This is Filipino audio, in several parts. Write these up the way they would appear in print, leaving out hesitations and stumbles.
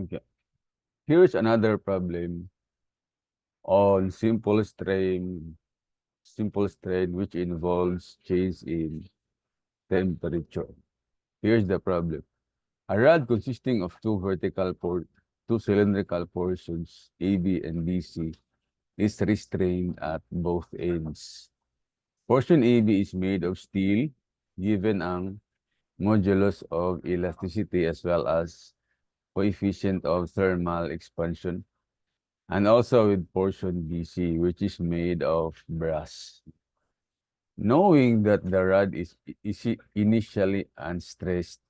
Okay. Here's another problem on simple strain which involves change in temperature. Here's the problem. A rod consisting of two cylindrical portions, AB and BC, is restrained at both ends. Portion AB is made of steel, given ang modulus of elasticity as well as coefficient of thermal expansion, and also with portion BC, which is made of brass. Knowing that the rod is initially unstressed,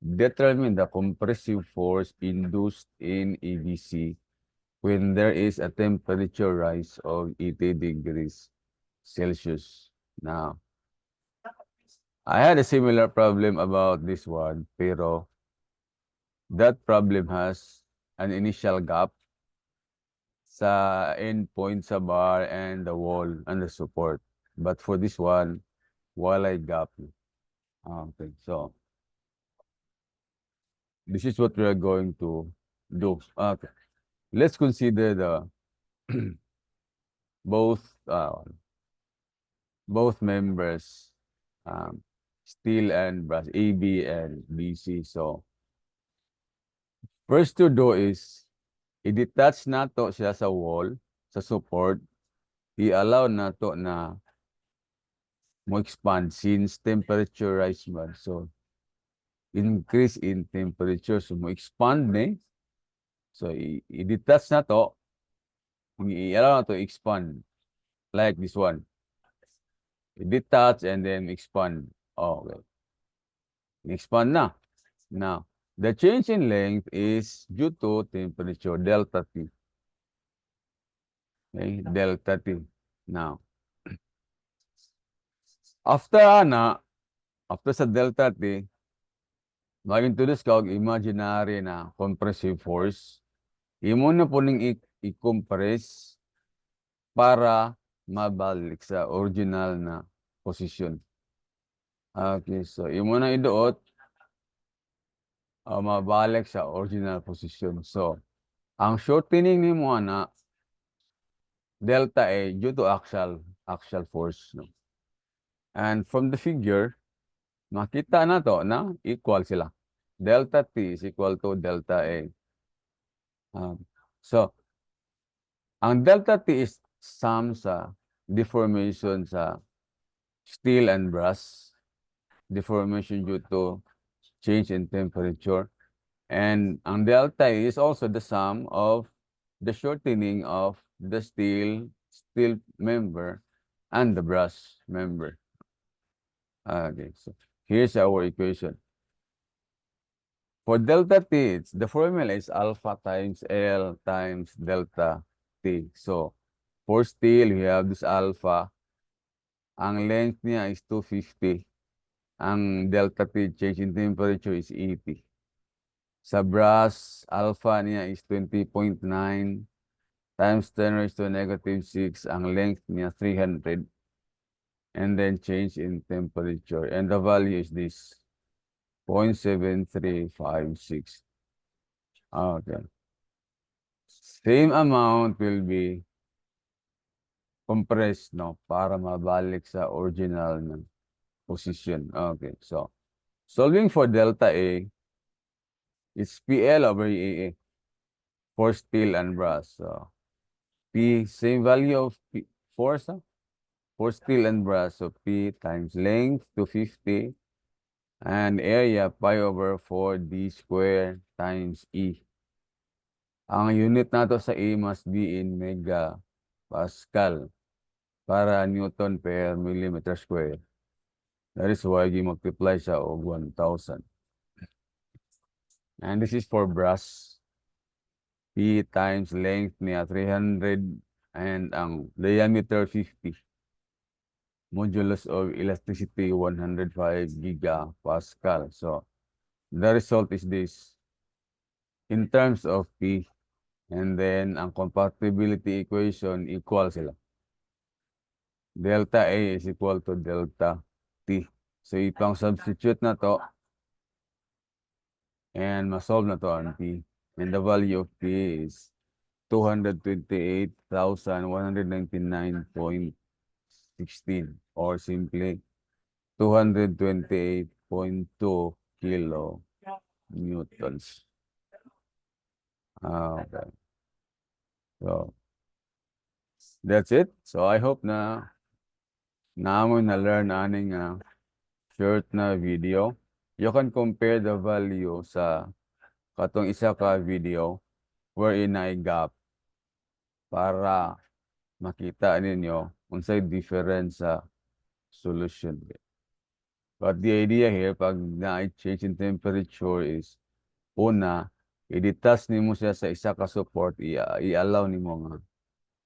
determine the compressive force induced in ABC when there is a temperature rise of 80 degrees Celsius. Now, I had a similar problem about this one, pero that problem has an initial gap sa endpoint sa bar and the wall and the support. But for this one, walay gap. Okay, so this is what we are going to do. Okay, let's consider the both both members, um, steel and brass, AB and BC. So first to do is i-detach nato siya sa wall, sa support. I-allow nato na mo expand since temperature rise man. So increase in temperature. So mo expand ni. So i-detach na to. I-allow na to expand. Like this one. I-detach and then expand. Oh, okay. Expand na. Now, the change in length is due to temperature, delta T. Okay, delta T. Now, after sa delta T, mag-introduce ka og imaginary na compressive force. Imo na po ning i-compress para mabalik sa original na position. Okay, so imo na iduot mabalik sa original position. So, ang shortening nimo ana delta A due to axial force, no? And from the figure, makita na to na equal sila. Delta T is equal to delta A. So, ang delta T is sum sa deformation sa steel and brass, deformation due to change in temperature. And ang delta is also the sum of the shortening of the steel member and the brass member. Okay, so here's our equation. For delta T, the formula is alpha times L times delta T. So, for steel, we have this alpha. Ang length niya is 250. Ang delta T, change in temperature, is 80. Sa brass, alpha niya is 20.9 times 10 raised to negative 6. Ang length niya, 300. And then change in temperature. And the value is this, 0.7356. Okay. Same amount will be compressed, no? Para mabalik sa original na position. Okay, so solving for delta A, it's PL over EA for steel and brass. So P, same value of P, force, for steel and brass. So P times length, 250, and area, pi over 4D square times E. Ang unit nato sa E must be in megapascal para Newton per millimeter square. That is why you multiply siya og 1,000. And this is for brass. P times length niya 300 and ang diameter 50. Modulus of elasticity 105 gigapascal. So the result is this. In terms of P, and then ang compatibility equation equal sila. Delta A is equal to delta T. So ipang substitute na to and ma-solve na to ang P. And the value of P is 228,199.16 or simply 228.2 kilo newtons. Okay. So, that's it. So, I hope na naamon na learn aning short na video. You can compare the value sa katong isa ka video wherein ay gap para makita ninyo unsay difference sa solution. But the idea here, pag na-change in temperature is, una, i-detach nimo siya sa isa ka support, i-allow nimo nga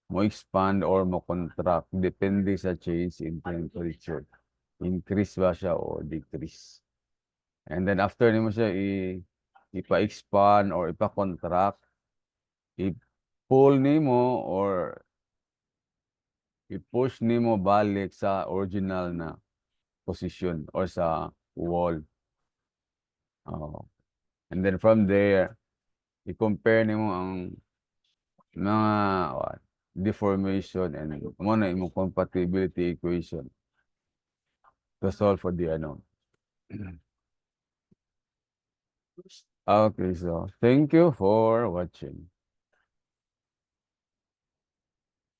mo expand or mo contract depende sa change in temperature. Increase ba siya o decrease. And then after nimo siya ipa-expand or ipa-contract, i-pull nimo or i-push nimo balik sa original na position or sa wall. Oh. And then from there, i-compare nimo ang mga deformation and mo na imong compatibility equation to solve for the unknown. Okay, so thank you for watching.